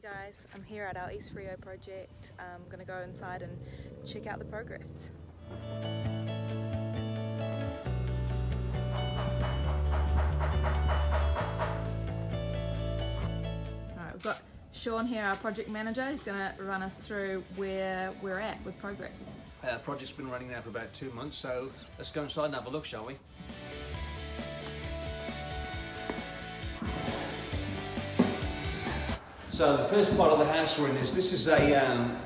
Hey guys, I'm here at our East Rio project. I'm going to go inside and check out the progress. Alright, we've got Sean here, our project manager. He's going to run us through where we're at with progress. Project's been running now for about 2 months, so let's go inside and have a look, shall we? So the first part of the house we're in this is a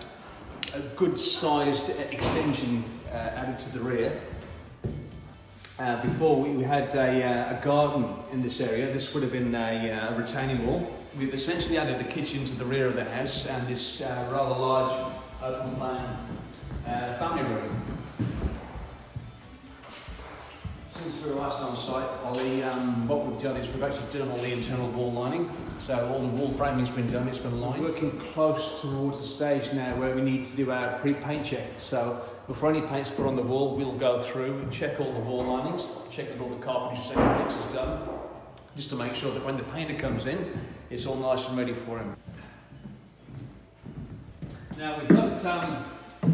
good sized extension added to the rear. Before we had a garden in this area. This would have been a retaining wall. We've essentially added the kitchen to the rear of the house and this rather large open plan family room. Since we were last on site, Ollie, what we've done is we've actually done all the internal wall lining. So all the wall framing's been done, it's been lined. We're working close towards the stage now where we need to do our pre-paint check. So before any paint's put on the wall, we'll go through and check all the wall linings, check that all the carpentry second fix is done, just to make sure that when the painter comes in, it's all nice and ready for him. Now we've got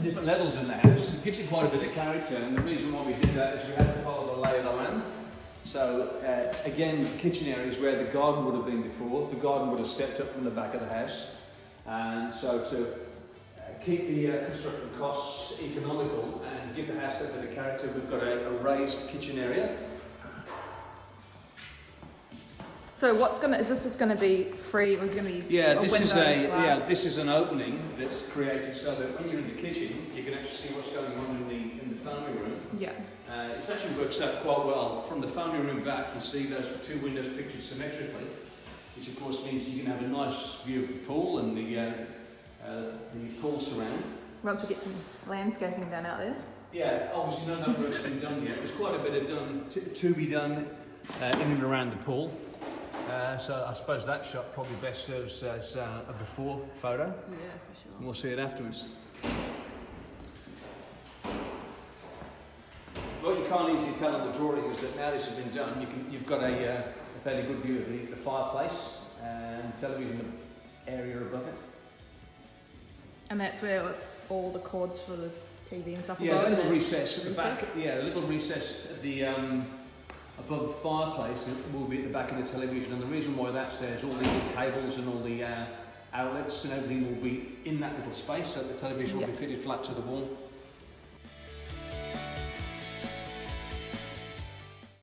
different levels in the house. It gives it quite a bit of character, and the reason why we did that is we had to follow the lay of the land. So again, the kitchen area is where the garden would have been before. The garden would have stepped up from the back of the house, and so to keep the construction costs economical and give the house a bit of character, we've got a raised kitchen area. So is this just going to be free, or is it going to be this is an opening that's created so that when you're in the kitchen, you can actually see what's going on in the family room. Yeah. It actually works out quite well. From the family room back, you see those two windows pictured symmetrically, which of course means you can have a nice view of the pool and the pool surround. Once we get some landscaping done out there. Yeah, obviously none of that work's been done yet. There's quite a bit of to be done in and around the pool. So I suppose that shot probably best serves as a before photo. Yeah, for sure. And we'll see it afterwards. What you can't easily tell on the drawing is that now this has been done, you've got a fairly good view of the fireplace and television area above it. And that's where all the cords for the TV and stuff will go. Yeah, a little recess at the back. Yeah, a little recess at the above the fireplace will be at the back of the television, and the reason why that's there is all the cables and all the outlets and everything will be in that little space, so the television will be fitted flat to the wall.